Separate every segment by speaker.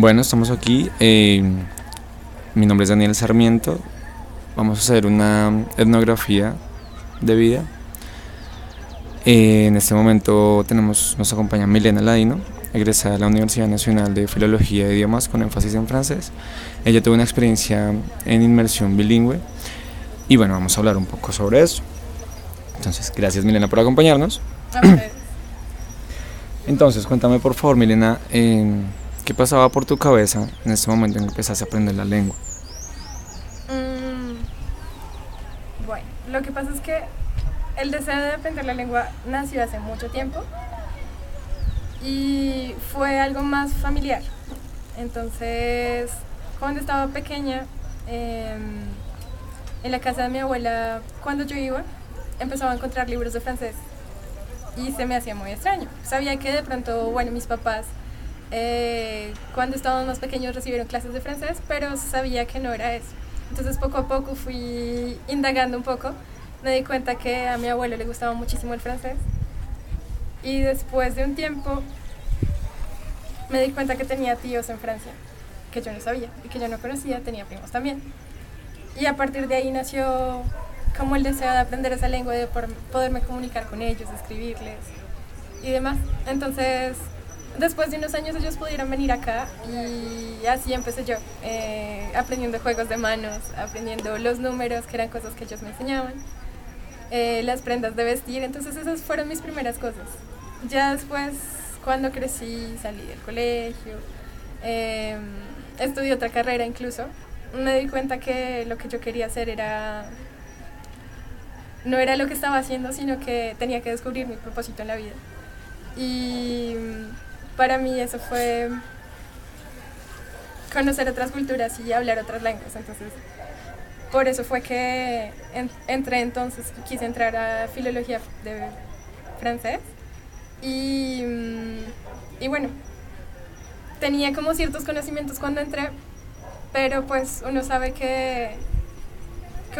Speaker 1: Bueno, estamos aquí. Mi nombre es Daniel Sarmiento. Vamos a hacer una etnografía de vida. En este momento nos acompaña Milena Ladino, egresada de la Universidad Nacional de Filología e Idiomas con énfasis en francés. Ella tuvo una experiencia en inmersión bilingüe y bueno, vamos a hablar un poco sobre eso. Entonces, gracias Milena por acompañarnos.
Speaker 2: A ustedes.
Speaker 1: Entonces, cuéntame por favor, Milena, ¿qué pasaba por tu cabeza en este momento en que empezaste a aprender la lengua?
Speaker 2: Bueno, lo que pasa es que el deseo de aprender la lengua nació hace mucho tiempo y fue algo más familiar. Entonces, cuando estaba pequeña, en la casa de mi abuela, cuando yo iba, empezaba a encontrar libros de francés y se me hacía muy extraño. Sabía que de pronto, bueno, mis papás cuando estábamos más pequeños recibieron clases de francés, pero sabía que no era eso. Entonces poco a poco fui indagando un poco, me di cuenta que a mi abuelo le gustaba muchísimo el francés y después de un tiempo me di cuenta que tenía tíos en Francia, que yo no sabía y que yo no conocía, tenía primos también. Y a partir de ahí nació como el deseo de aprender esa lengua, de poderme comunicar con ellos, escribirles y demás. Entonces, después de unos años ellos pudieron venir acá y así empecé yo, aprendiendo juegos de manos, aprendiendo los números, que eran cosas que ellos me enseñaban, las prendas de vestir. Entonces esas fueron mis primeras cosas. Ya después, cuando crecí, salí del colegio, estudié otra carrera incluso, me di cuenta que lo que yo quería hacer no era lo que estaba haciendo, sino que tenía que descubrir mi propósito en la vida. Y para mí eso fue conocer otras culturas y hablar otras lenguas. Entonces, por eso fue que quise entrar a filología de francés y bueno, tenía como ciertos conocimientos cuando entré, pero pues uno sabe que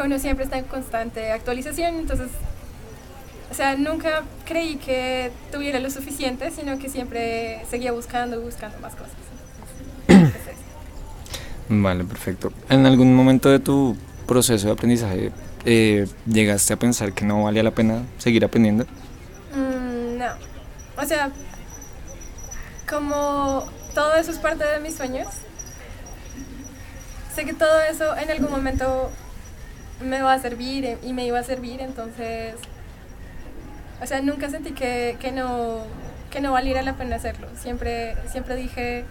Speaker 2: uno siempre está en constante actualización. Entonces, o sea, nunca creí que tuviera lo suficiente, sino que siempre seguía buscando más cosas. Entonces,
Speaker 1: Vale, perfecto. ¿En algún momento de tu proceso de aprendizaje llegaste a pensar que no valía la pena seguir aprendiendo?
Speaker 2: no, o sea, como todo eso es parte de mis sueños, sé que todo eso en algún momento me va a servir y me iba a servir. Entonces, o sea, nunca sentí que no valiera la pena hacerlo. Siempre dije,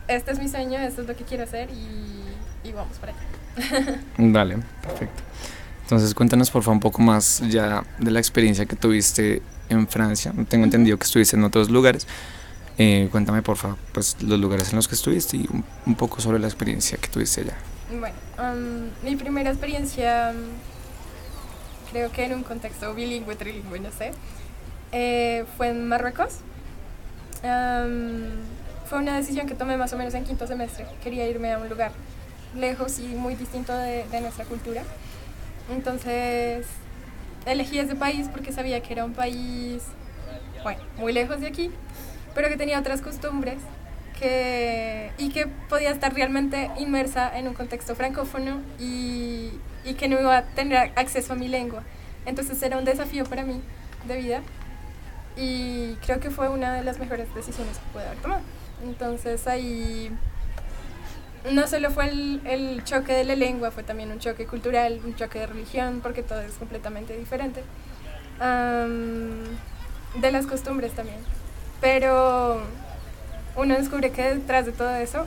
Speaker 2: este es mi sueño, esto es lo que quiero hacer y vamos por allá.
Speaker 1: Vale, perfecto. Entonces cuéntanos por favor un poco más ya de la experiencia que tuviste en Francia. Tengo entendido que estuviste en otros lugares. Cuéntame por favor pues, los lugares en los que estuviste y un poco sobre la experiencia que tuviste allá.
Speaker 2: Bueno, mi primera experiencia, creo que en un contexto bilingüe, trilingüe, no sé, fue en Marruecos. Fue una decisión que tomé más o menos en quinto semestre. Quería irme a un lugar lejos y muy distinto de nuestra cultura. Entonces elegí ese país porque sabía que era un país, bueno, muy lejos de aquí, pero que tenía otras costumbres y que podía estar realmente inmersa en un contexto francófono y que no iba a tener acceso a mi lengua. Entonces era un desafío para mí de vida y creo que fue una de las mejores decisiones que pude haber tomado. Entonces ahí no solo fue el choque de la lengua, fue también un choque cultural, un choque de religión, porque todo es completamente diferente, de las costumbres también. Pero uno descubre que detrás de todo eso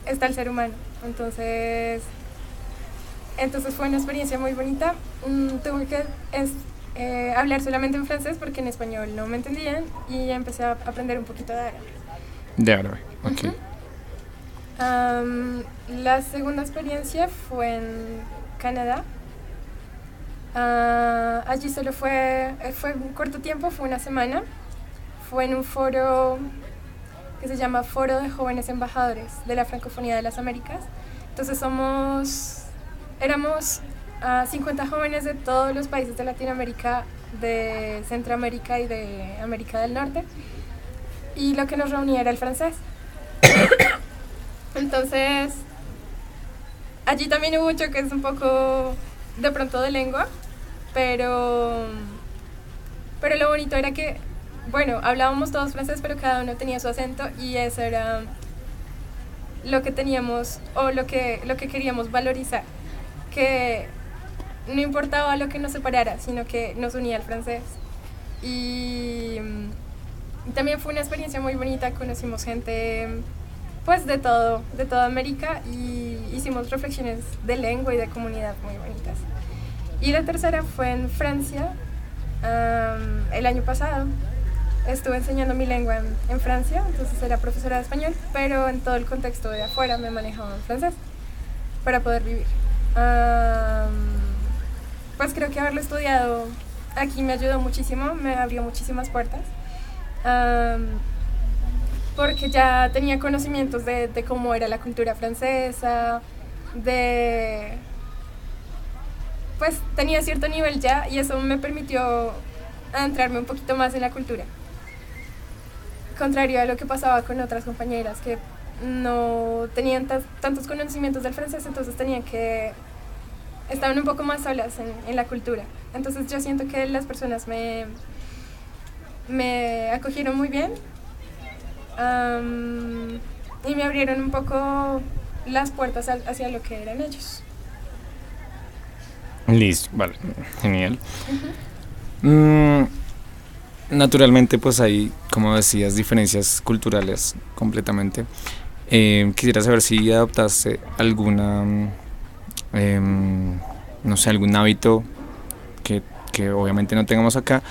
Speaker 2: está el ser humano. Entonces fue una experiencia muy bonita. Tuve que hablar solamente en francés porque en español no me entendían y empecé a aprender un poquito de árabe.
Speaker 1: De árabe, ok.
Speaker 2: Uh-huh. La segunda experiencia fue en Canadá. Allí solo fue un corto tiempo, fue una semana. Fue en un foro que se llama Foro de Jóvenes Embajadores de la Francofonía de las Américas. Entonces éramos 50 jóvenes de todos los países de Latinoamérica, de Centroamérica y de América del Norte. Y lo que nos reunía era el francés. Entonces, allí también hubo choques un poco de pronto de lengua, pero, pero lo bonito era que, bueno, hablábamos todos francés, pero cada uno tenía su acento y eso era lo que teníamos o lo que queríamos valorizar, que no importaba lo que nos separara, sino que nos unía el francés. Y también fue una experiencia muy bonita, conocimos gente pues de toda América y hicimos reflexiones de lengua y de comunidad muy bonitas. Y la tercera fue en Francia, el año pasado. Estuve enseñando mi lengua en Francia, entonces era profesora de español, pero en todo el contexto de afuera me manejaba en francés para poder vivir. Pues creo que haberlo estudiado aquí me ayudó muchísimo, me abrió muchísimas puertas, porque ya tenía conocimientos de cómo era la cultura francesa, pues tenía cierto nivel ya y eso me permitió adentrarme un poquito más en la cultura. Contrario a lo que pasaba con otras compañeras que no tenían tantos conocimientos del francés, entonces estaban un poco más solas en la cultura. Entonces yo siento que las personas me acogieron muy bien y me abrieron un poco las puertas hacia lo que eran ellos.
Speaker 1: Listo, vale, genial. Naturalmente, pues hay, como decías, diferencias culturales completamente. Quisiera saber si adoptaste alguna, no sé, algún hábito que obviamente no tengamos acá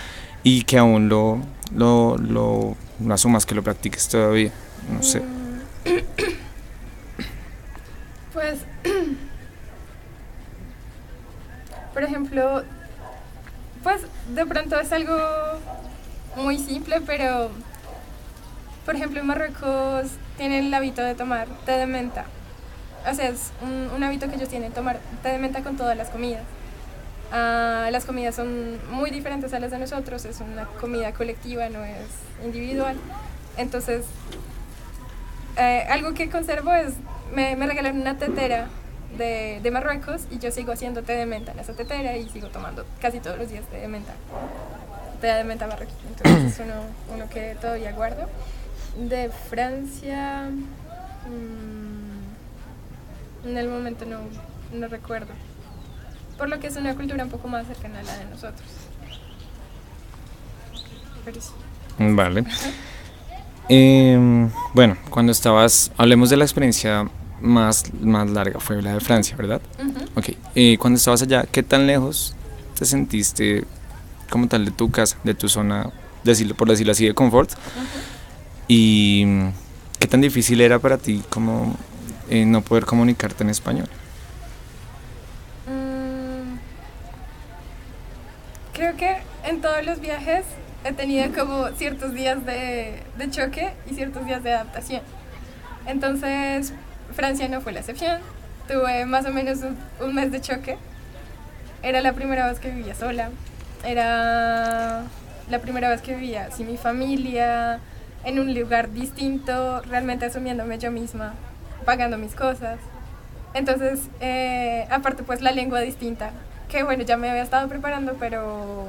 Speaker 1: y que aún lo asumas, que lo practiques todavía, no sé.
Speaker 2: Pues, por ejemplo, pues de pronto es algo muy simple, pero por ejemplo en Marruecos tienen el hábito de tomar té de menta. O sea, es un hábito que ellos tienen, tomar té de menta con todas las comidas. Las comidas son muy diferentes a las de nosotros, es una comida colectiva, no es individual. Entonces, algo que conservo es, me regalaron una tetera de Marruecos y yo sigo haciendo té de menta en esa tetera y sigo tomando casi todos los días té de menta marroquí. Entonces es uno que todavía guardo. De Francia, en el momento no recuerdo, por lo que es una cultura un poco más cercana a la de nosotros. Pero sí.
Speaker 1: Vale. Bueno, cuando hablemos de la experiencia más larga, fue la de Francia, ¿verdad?
Speaker 2: Uh-huh.
Speaker 1: Ok. Cuando estabas allá, ¿qué tan lejos te sentiste como tal de tu casa, de tu zona, por decirlo así, de confort?
Speaker 2: Uh-huh.
Speaker 1: ¿Y qué tan difícil era para ti como no poder comunicarte en español?
Speaker 2: Creo que en todos los viajes he tenido como ciertos días de choque y ciertos días de adaptación. Entonces, Francia no fue la excepción. Tuve más o menos un mes de choque. Era la primera vez que vivía sola. Era la primera vez que vivía sin mi familia, en un lugar distinto, realmente asumiéndome yo misma, pagando mis cosas. Entonces, aparte pues la lengua distinta, que bueno, ya me había estado preparando, pero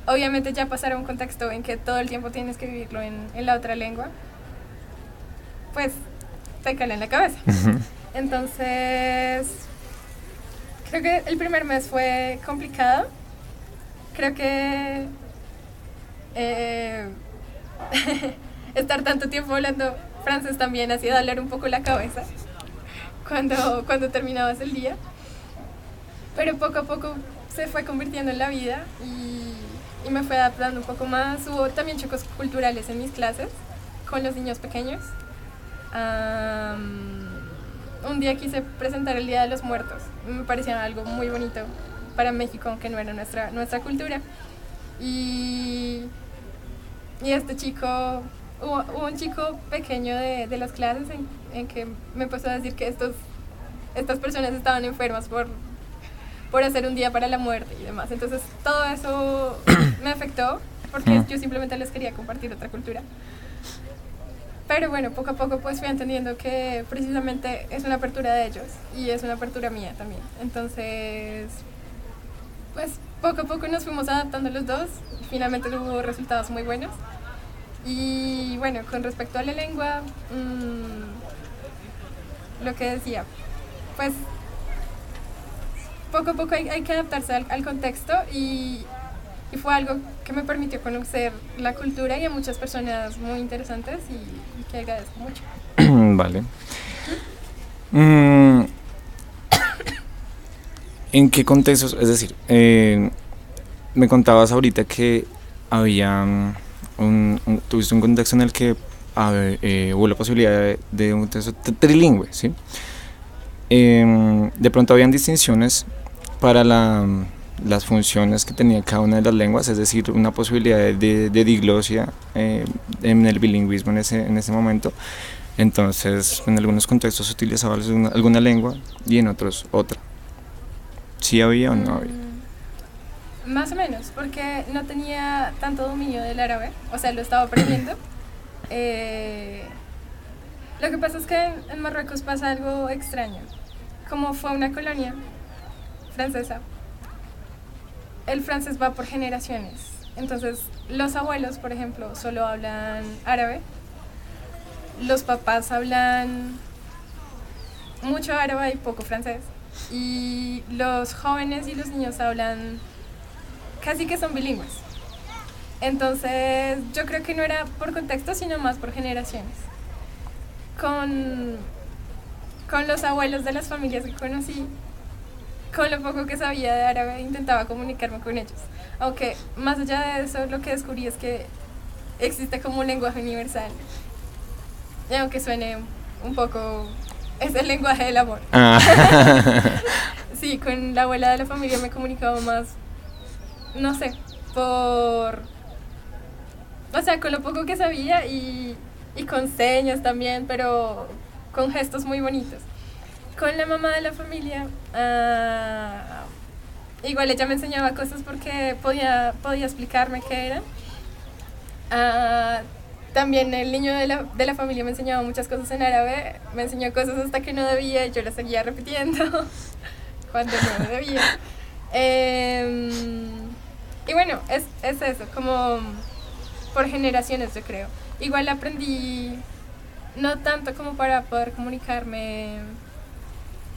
Speaker 2: obviamente ya pasar a un contexto en que todo el tiempo tienes que vivirlo en la otra lengua, pues te cala en la cabeza.
Speaker 1: Uh-huh.
Speaker 2: Entonces, creo que el primer mes fue complicado. Creo que estar tanto tiempo hablando francés también hacía doler un poco la cabeza cuando terminabas el día. Pero poco a poco se fue convirtiendo en la vida y me fui adaptando un poco más. Hubo también choques culturales en mis clases con los niños pequeños. Un día quise presentar el Día de los Muertos. Me parecía algo muy bonito para México, aunque no era nuestra cultura. Y este chico, hubo un chico pequeño de las clases en que me empezó a decir que estas personas estaban enfermas por hacer un día para la muerte y demás. Entonces todo eso me afectó porque yo simplemente les quería compartir otra cultura. Pero bueno, poco a poco pues fui entendiendo que precisamente es una apertura de ellos y es una apertura mía también. Entonces, pues poco a poco nos fuimos adaptando los dos. Finalmente hubo resultados muy buenos. Y bueno, con respecto a la lengua, lo que decía, pues poco a poco hay que adaptarse al contexto y fue algo que me permitió conocer la cultura y a muchas personas muy interesantes y que agradezco mucho.
Speaker 1: Vale. Mm, ¿En qué contextos? Es decir, me contabas ahorita que había tuviste un contexto en el que hubo la posibilidad de un contexto trilingüe, ¿sí? De pronto habían distinciones para las funciones que tenía cada una de las lenguas, es decir, una posibilidad de diglosia en el bilingüismo en ese momento. Entonces, en algunos contextos se utilizaba alguna lengua y en otros otra. ¿Sí había o no había?
Speaker 2: Más o menos, porque no tenía tanto dominio del árabe, o sea, lo estaba aprendiendo. Lo que pasa es que en Marruecos pasa algo extraño. Como fue una colonia francesa, el francés va por generaciones. Entonces, los abuelos, por ejemplo, solo hablan árabe. Los papás hablan mucho árabe y poco francés. Y los jóvenes y los niños hablan casi que son bilingües. Entonces, yo creo que no era por contexto, sino más por generaciones. Con los abuelos de las familias que conocí, con lo poco que sabía de árabe, intentaba comunicarme con ellos. Aunque más allá de eso, lo que descubrí es que existe como un lenguaje universal. Y aunque suene un poco, es el lenguaje del amor. Sí, con la abuela de la familia me comunicaba más, no sé, o sea, con lo poco que sabía y con señas también, pero con gestos muy bonitos. Con la mamá de la familia, igual ella me enseñaba cosas porque podía explicarme qué eran. También el niño de la familia me enseñaba muchas cosas en árabe, me enseñó cosas hasta que no debía y yo las seguía repitiendo cuando no debía. Y bueno, es eso, como por generaciones yo creo. Igual aprendí, no tanto como para poder comunicarme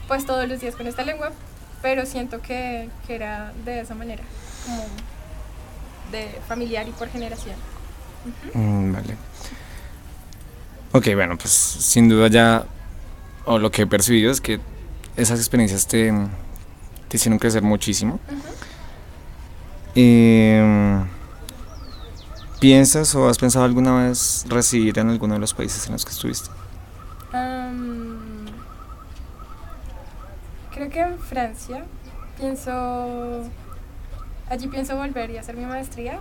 Speaker 2: pues todos los días con esta lengua, pero siento que era de esa manera, como de familiar y por generación.
Speaker 1: Vale. Ok, bueno, pues sin duda ya, o lo que he percibido es que esas experiencias te hicieron crecer muchísimo. ¿Piensas o has pensado alguna vez residir en alguno de los países en los que estuviste?
Speaker 2: Creo que en Francia allí pienso volver y hacer mi maestría,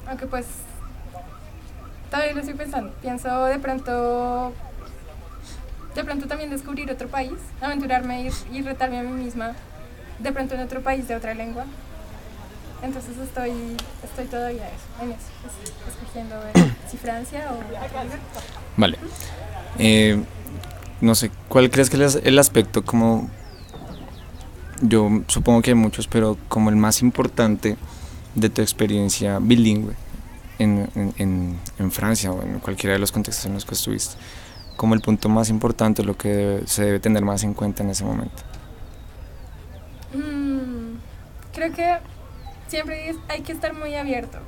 Speaker 2: aunque pues todavía lo estoy pensando. Pienso de pronto también descubrir otro país, aventurarme y retarme a mí misma, de pronto en otro país de otra lengua. Entonces estoy todavía en eso, escogiendo ver si Francia o otro lugar.
Speaker 1: Vale. No sé, ¿cuál crees que es el aspecto como, yo supongo que hay muchos, pero como el más importante de tu experiencia bilingüe en Francia o en cualquiera de los contextos en los que estuviste? Como el punto más importante, lo que se debe tener más en cuenta en ese momento.
Speaker 2: Creo que siempre hay que estar muy abierto,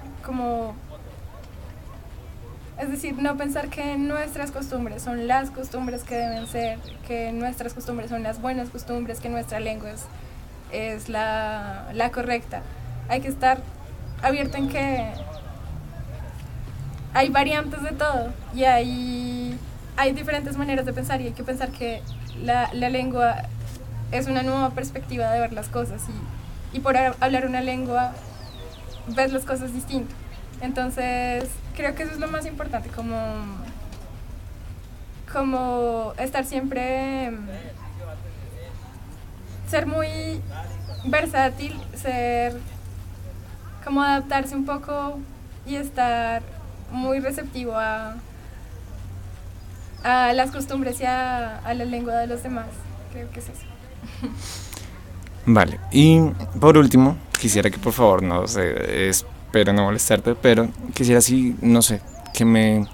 Speaker 2: es decir, no pensar que nuestras costumbres son las costumbres que deben ser, que nuestras costumbres son las buenas costumbres, que nuestra lengua es la correcta. Hay que estar abierto en que hay variantes de todo y hay diferentes maneras de pensar y hay que pensar que la lengua es una nueva perspectiva de ver las cosas y por hablar una lengua ves las cosas distinto. Entonces creo que eso es lo más importante, como estar siempre, ser muy versátil, como adaptarse un poco y estar muy receptivo a a las costumbres y a la lengua de los demás. Creo que es eso.
Speaker 1: Vale, y por último, quisiera que por favor, no sé, espero no molestarte, pero quisiera así, no sé, que me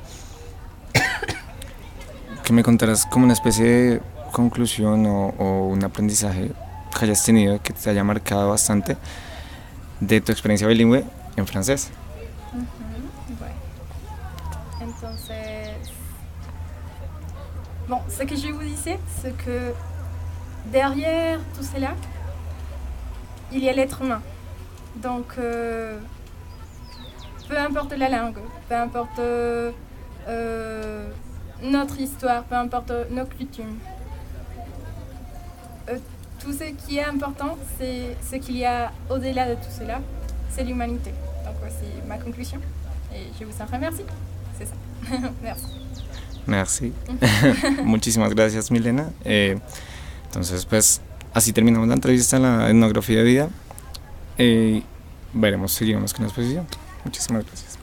Speaker 1: contaras como una especie de conclusión o un aprendizaje que hayas tenido que te haya marcado bastante de tu experiencia bilingüe en francés.
Speaker 2: Bueno, entonces, bon, ce que je vous disais, c'est que derrière tout cela, il y a l'être humain. Donc, peu importe la langue, peu importe notre histoire, peu importe nos coutumes, tout ce qui est important, c'est ce qu'il y a au-delà de tout cela, c'est l'humanité. Donc, voici ma conclusion. Et je vous en remercie. C'est ça. Merci.
Speaker 1: Merci. Muchísimas gracias, Milena. Entonces, pues, así terminamos la entrevista en la etnografía de vida. Seguimos con la exposición. Muchísimas gracias.